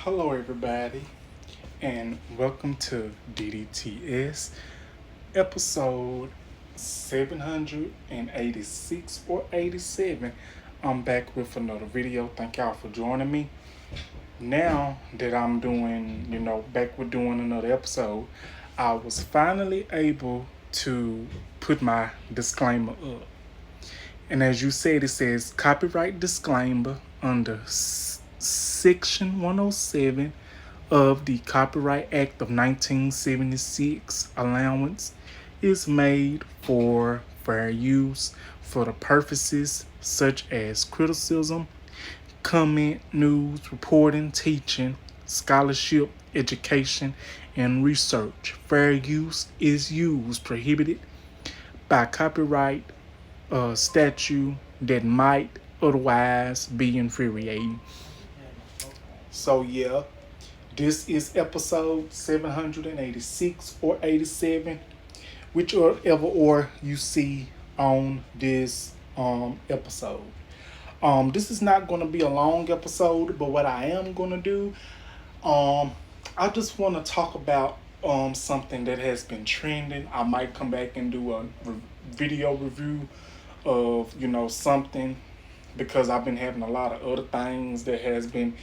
Hello, everybody, and welcome to DDTS episode 786 or 87. I'm back with another video. Thank y'all for joining me. Now that I'm doing, back with doing another episode, I was finally able to put my disclaimer up. And as you said, it says copyright disclaimer under Section 107 of the Copyright Act of 1976. Allowance is made for fair use for the purposes such as criticism, comment, news, reporting, teaching, scholarship, education, and research. Fair use is used prohibited by copyright statute that might otherwise be infuriating. So yeah, this is episode 786 or 87, whichever or you see on this episode. This is not going to be a long episode, but what I am going to do, I just want to talk about something that has been trending. I might come back and do a video review of something, because I've been having a lot of other things that has been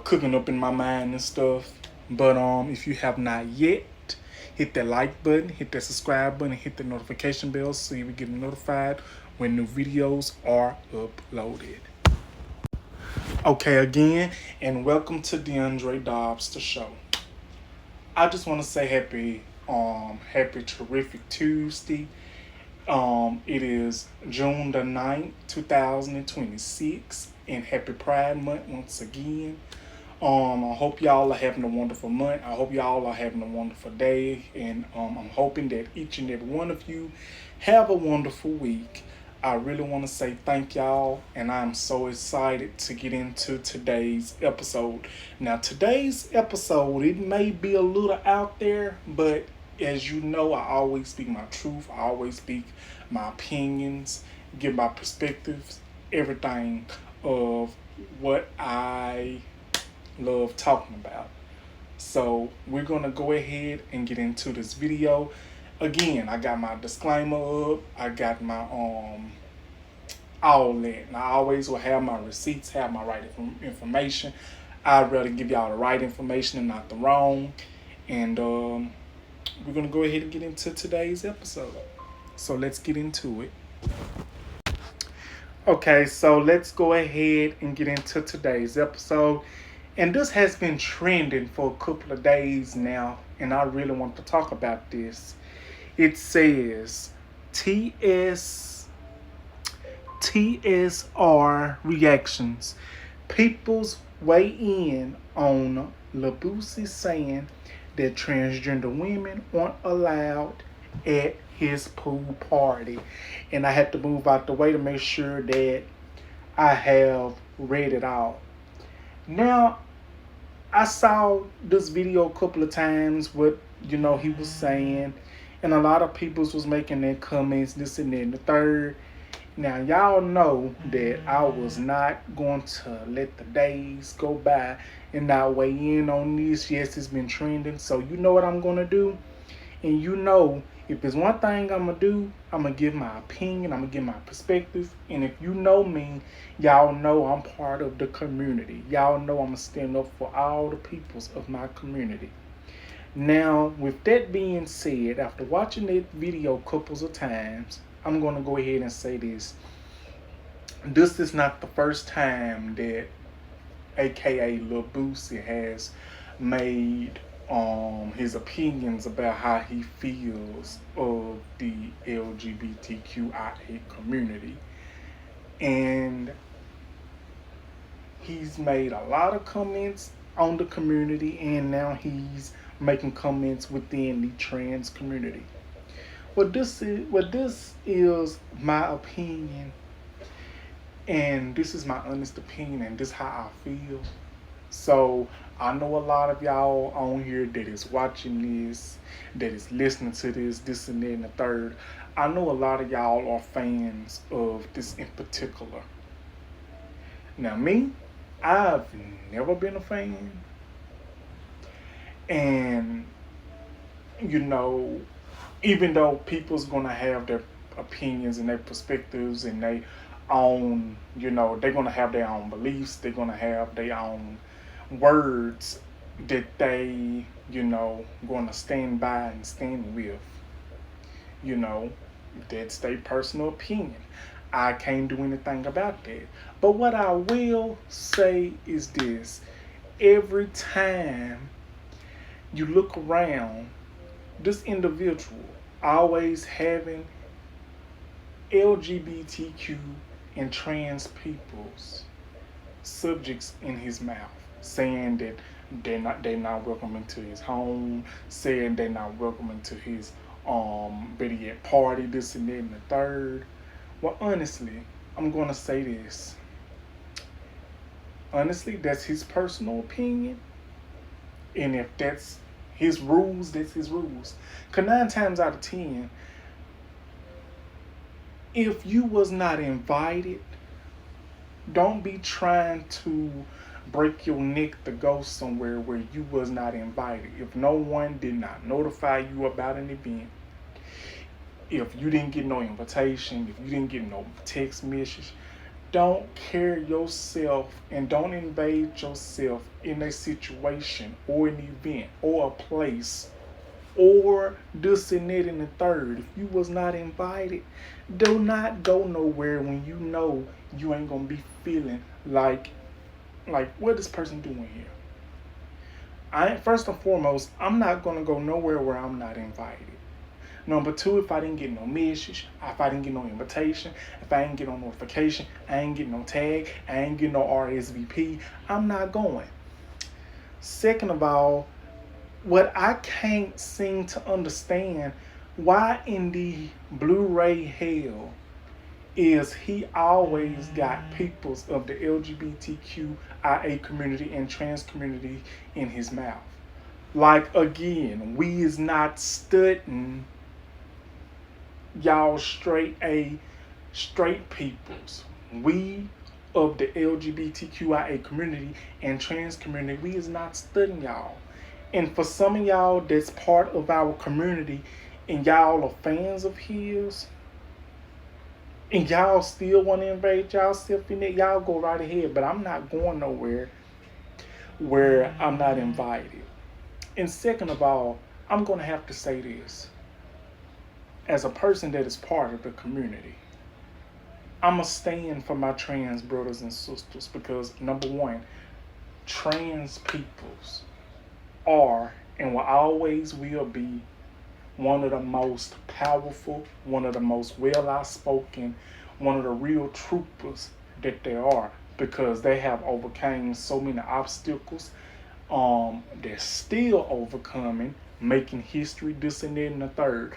cooking up in my mind and stuff. But if you have not yet, hit that like button, hit that subscribe button, and hit the notification bell so you will get notified when new videos are uploaded. Okay, again, and welcome to DeAndre Dobbs the show. I just want to say happy terrific Tuesday. It is June the 9th, 2026, and happy Pride Month once again. I hope y'all are having a wonderful month. I hope y'all are having a wonderful day, and I'm hoping that each and every one of you have a wonderful week. I really want to say thank y'all, and I'm so excited to get into today's episode. Now, today's episode, it may be a little out there, but as you know, I always speak my truth. I always speak my opinions, give my perspectives, everything of what I love talking about. So we're going to go ahead and get into this video. Again, I got my disclaimer up. I got my all that. And I always will have my receipts, have my right information. I'd rather give y'all the right information and not the wrong. And we're going to go ahead and get into today's episode. So let's get into it. Okay, so let's go ahead and get into today's episode. And this has been trending for a couple of days now, and I really want to talk about this. It says TSR reactions. People's weigh in on Boosie saying that transgender women aren't allowed at his pool party. And I had to move out the way to make sure that I have read it all. Now, I saw this video a couple of times, what he was saying, and a lot of people was making their comments, this and that and the third. Now, y'all know that I was not going to let the days go by and not weigh in on this. Yes, it's been trending, so you know what I'm going to do. And if there's one thing I'm going to do, I'm going to give my opinion, I'm going to give my perspective. And if you know me, y'all know I'm part of the community. Y'all know I'm going to stand up for all the peoples of my community. Now, with that being said, after watching that video couples of times, I'm going to go ahead and say this. This is not the first time that AKA Lil Boosie has made his opinions about how he feels of the LGBTQIA community. And he's made a lot of comments on the community, and now he's making comments within the trans community. This is my opinion, and this is my honest opinion, and this is how I feel. So I know a lot of y'all on here that is watching this, that is listening to this and that and the third. I know a lot of y'all are fans of this in particular. Now me, I've never been a fan. And, you know, even though people's gonna have their opinions and their perspectives and they own, they're gonna have their own beliefs, they're gonna have their own words that they, gonna stand by and stand with, you know, that's their personal opinion. I can't do anything about that. But what I will say is this: every time you look around, this individual always having LGBTQ and trans people's subjects in his mouth, saying that they're not welcome into his home, saying they're not welcome into his better yet party, this and that and the third. Well, honestly, I'm gonna say this. Honestly, that's his personal opinion, and if that's his rules, that's his rules. Cause 9 times out of 10, if you was not invited, don't be trying to break your neck to go somewhere where you was not invited. If no one did not notify you about an event, if you didn't get no invitation, if you didn't get no text message, don't carry yourself and don't invade yourself in a situation or an event or a place or this and that and the third. If you was not invited, do not go nowhere when you know you ain't gonna be feeling like what this person doing here. First and foremost, I'm not gonna go nowhere where I'm not invited. Number two, if I didn't get no message, if I didn't get no invitation, if I didn't get no notification, I ain't get no tag, I ain't get no RSVP, I'm not going. Second of all, what I can't seem to understand, why in the Blu-ray hell is he always got peoples of the LGBTQIA community and trans community in his mouth? Like, again, we is not studying y'all straight peoples. We of the LGBTQIA community and trans community, we is not studying y'all. And for some of y'all that's part of our community and y'all are fans of his, and y'all still want to invade y'all self in it, y'all go right ahead. But I'm not going nowhere where I'm not invited. And second of all, I'm going to have to say this. As a person that is part of the community, I'm going to stand for my trans brothers and sisters because, number one, trans peoples are and will always will be one of the most powerful, one of the most well outspoken, one of the real troopers that there are, because they have overcome so many obstacles. They're still overcoming, making history, this and that and the third.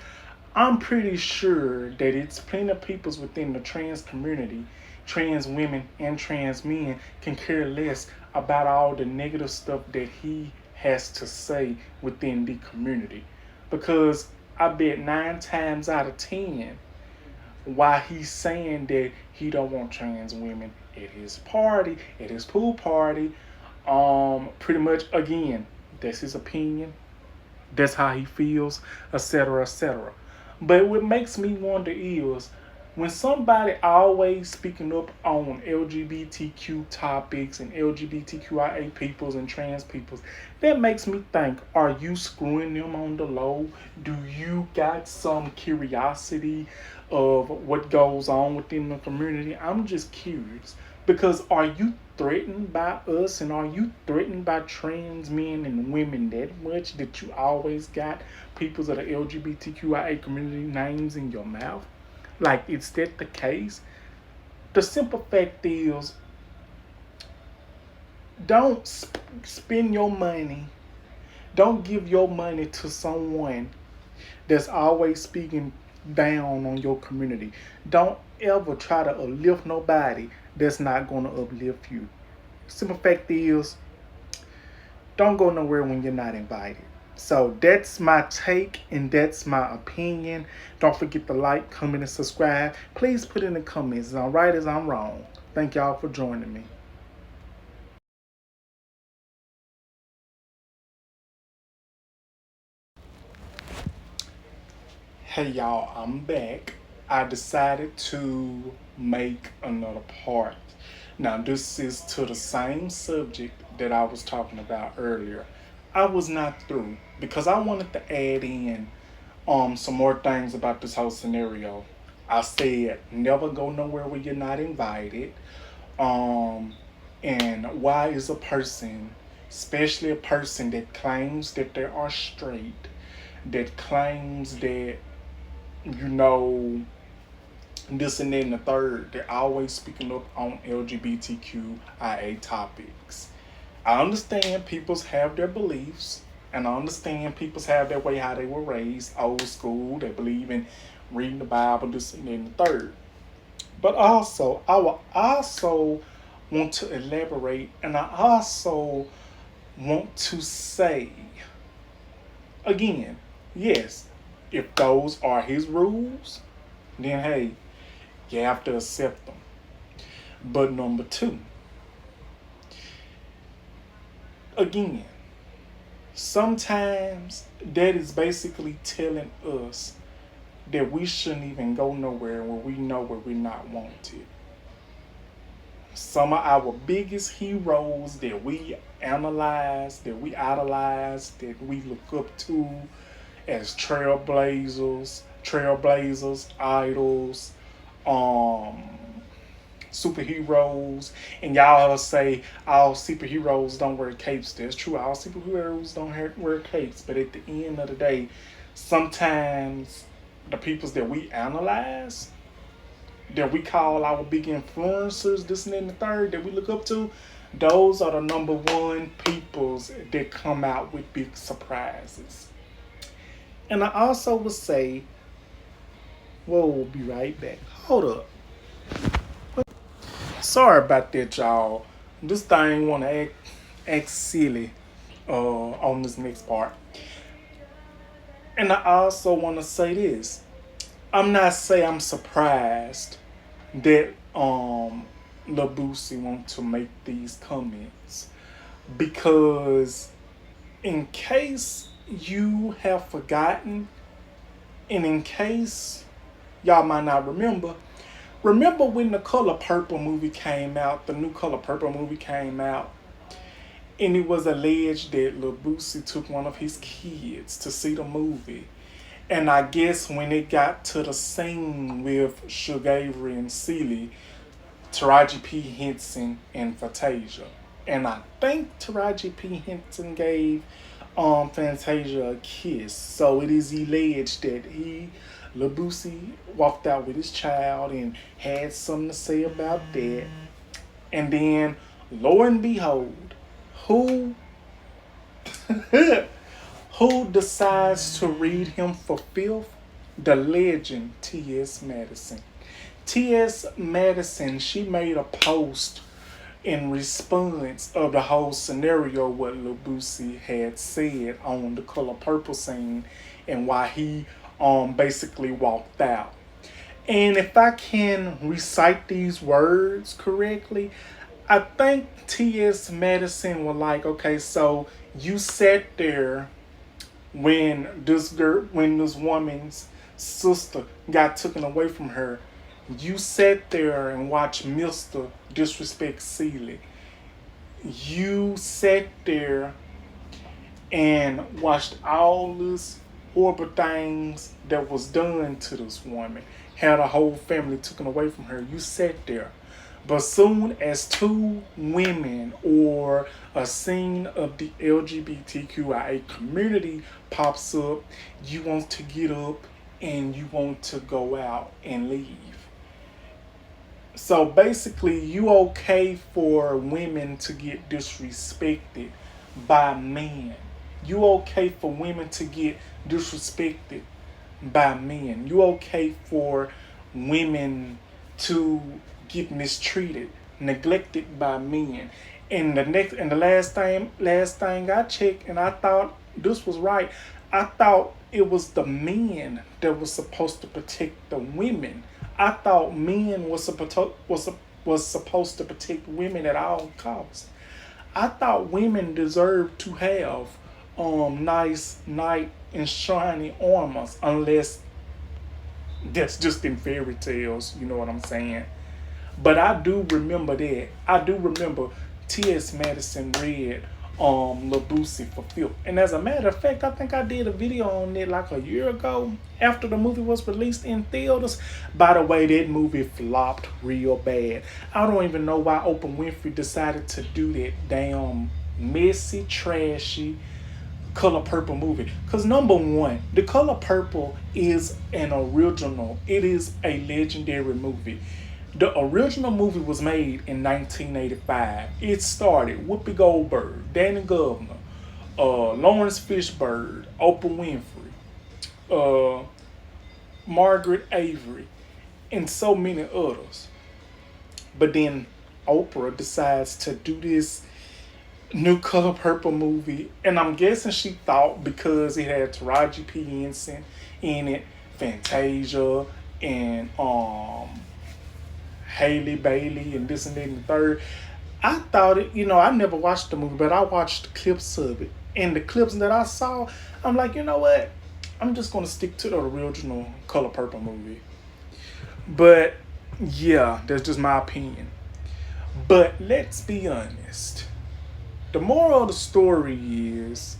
I'm pretty sure that it's plenty of peoples within the trans community, trans women and trans men, can care less about all the negative stuff that he has to say within the community. Because I bet 9 times out of 10, why he's saying that he don't want trans women at his party, at his pool party, pretty much, again, that's his opinion, that's how he feels, etc., etc. But what makes me wonder is when somebody always speaking up on LGBTQ topics and LGBTQIA peoples and trans peoples, that makes me think, are you screwing them on the low? Do you got some curiosity of what goes on within the community? I'm just curious. Because are you threatened by us, and are you threatened by trans men and women that much that you always got peoples of the LGBTQIA community names in your mouth? Like, is that the case? The simple fact is, don't spend your money, don't give your money to someone that's always speaking down on your community. Don't ever try to uplift nobody that's not going to uplift you. Simple fact is, don't go nowhere when you're not invited. So that's my take and that's my opinion. Don't forget to like, comment, and subscribe. Please put in the comments, is I'm right, is I'm wrong. Thank y'all for joining me. Hey y'all, I'm back. I decided to make another part. Now, this is to the same subject that I was talking about earlier. I was not through because I wanted to add in some more things about this whole scenario. I said never go nowhere where you're not invited. Um and why is a person, especially a person that claims that they are straight, that claims that you know, this and that and the third, they're always speaking up on LGBTQIA topics. I understand people's have their beliefs, and I understand people's have their way how they were raised, old school, they believe in reading the Bible, this and that and the third. But also, I will also want to elaborate, and I also want to say, again, yes, if those are his rules, then hey, you have to accept them. But number two, again, sometimes that is basically telling us that we shouldn't even go nowhere where we know where we're not wanted. Some of our biggest heroes that we analyze, that we idolize, that we look up to as trailblazers, idols, um, superheroes, and y'all say all superheroes don't wear capes. That's true. All superheroes don't wear capes. But at the end of the day, sometimes the peoples that we analyze, that we call our big influencers, this and the third, that we look up to, those are the number one peoples that come out with big surprises. And I also would say, whoa, we'll be right back. Hold up. Sorry about that, y'all. This thing wanna act silly on this next part. And I also wanna say this. I'm not saying I'm surprised that Lil Boosie want to make these comments, because in case you have forgotten, and in case y'all might not remember when the Color Purple movie came out, the new Color Purple movie came out, and it was alleged that Lil Boosie took one of his kids to see the movie. And I guess when it got to the scene with Sugar Avery and Celie, Taraji P. Henson and Fantasia. And I think Taraji P. Henson gave Fantasia a kiss. So it is alleged that Lil Boosie, walked out with his child and had something to say about that. And then, lo and behold, who who decides to read him for filth? The legend T.S. Madison. T.S. Madison, she made a post in response of the whole scenario what Lil Boosie had said on the Color Purple scene and why he basically walked out. And if I can recite these words correctly, I think T.S. Madison was like, okay, so you sat there when this woman's sister got taken away from her. You sat there and watched Mister disrespect Celie. You sat there and watched all this horrible things that was done to this woman. Had a whole family taken away from her. You sat there. But soon as two women or a scene of the LGBTQIA community pops up, you want to get up and you want to go out and leave. So basically, you okay for women to get disrespected by men. You okay for women to get disrespected by men. You okay for women to get mistreated, neglected by men. And the last thing I checked, and I thought this was right. I thought it was the men that was supposed to protect the women. I thought men was supposed to protect women at all costs. I thought women deserved to have nice knight and shiny armors, unless That's just in fairy tales, you know what I'm saying? But I do remember that. I do remember T.S. Madison read Lil Boosie for Filth. And as a matter of fact, I think I did a video on it like a year ago after the movie was released in theaters. By the way, that movie flopped real bad. I don't even know why Oprah Winfrey decided to do that damn messy, trashy Color Purple movie. Because number one, The Color Purple is an original. It is a legendary movie. The original movie was made in 1985. It started Whoopi Goldberg, Danny Governor, Lawrence Fishburne, Oprah Winfrey, Margaret Avery, and so many others. But then Oprah decides to do this new Color Purple movie, and I'm guessing she thought because it had Taraji P. Henson in it, Fantasia, and Haley Bailey, and this and that and the third. I thought it, I never watched the movie, but I watched clips of it. And the clips that I saw, I'm like, you know what? I'm just gonna stick to the original Color Purple movie. But yeah, that's just my opinion. But let's be honest. The moral of the story is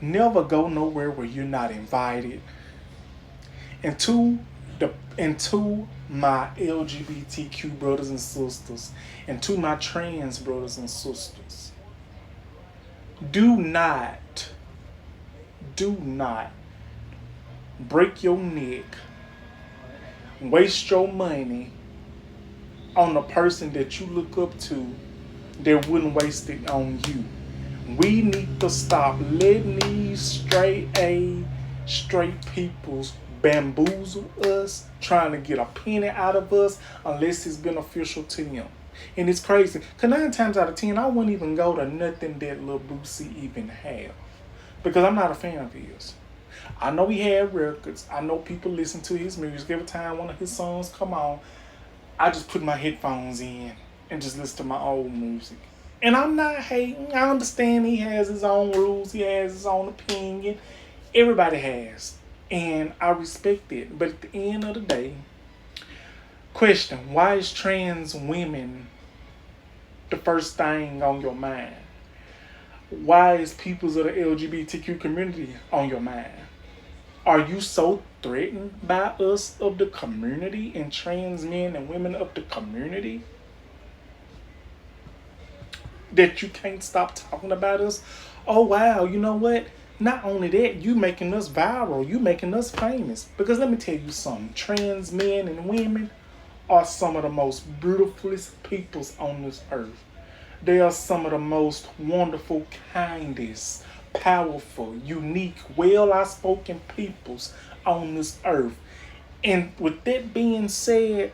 never go nowhere where you're not invited. And to my LGBTQ brothers and sisters, and to my trans brothers and sisters, do not break your neck, waste your money on the person that you look up to that wouldn't waste it on you. We need to stop letting these straight peoples bamboozle us, trying to get a penny out of us unless it's beneficial to them. And it's crazy. Because 9 times out of 10, I wouldn't even go to nothing that Lil Boosie even have. Because I'm not a fan of his. I know he had records. I know people listen to his music. Every time one of his songs come on, I just put my headphones in and just listen to my old music. And I'm not hating. I understand he has his own rules. He has his own opinion. Everybody has. And I respect it. But at the end of the day, question, why is trans women the first thing on your mind? Why is peoples of the LGBTQ community on your mind? Are you so threatened by us of the community and trans men and women of the community that you can't stop talking about us? Oh wow, you know what? Not only that, you making us viral, you making us famous. Because let me tell you something, trans men and women are some of the most beautifulest peoples on this earth. They are some of the most wonderful, kindest, powerful, unique, well-outspoken peoples on this earth. And with that being said,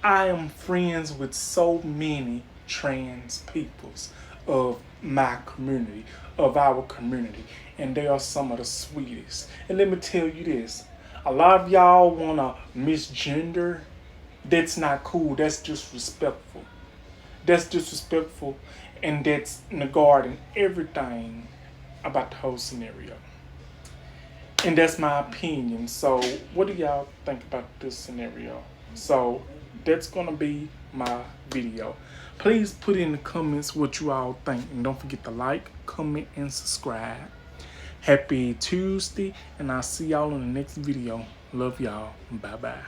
I am friends with so many trans peoples of my community, of our community, and they are some of the sweetest. And let me tell you this, a lot of y'all want to misgender. That's not cool. That's disrespectful. That's disrespectful, and that's neglecting everything about the whole scenario. And that's my opinion. So what do y'all think about this scenario? So that's gonna be my video. Please put in the comments what you all think, and don't forget to like, comment, and subscribe. Happy Tuesday, and I'll see y'all in the next video. Love y'all. Bye bye.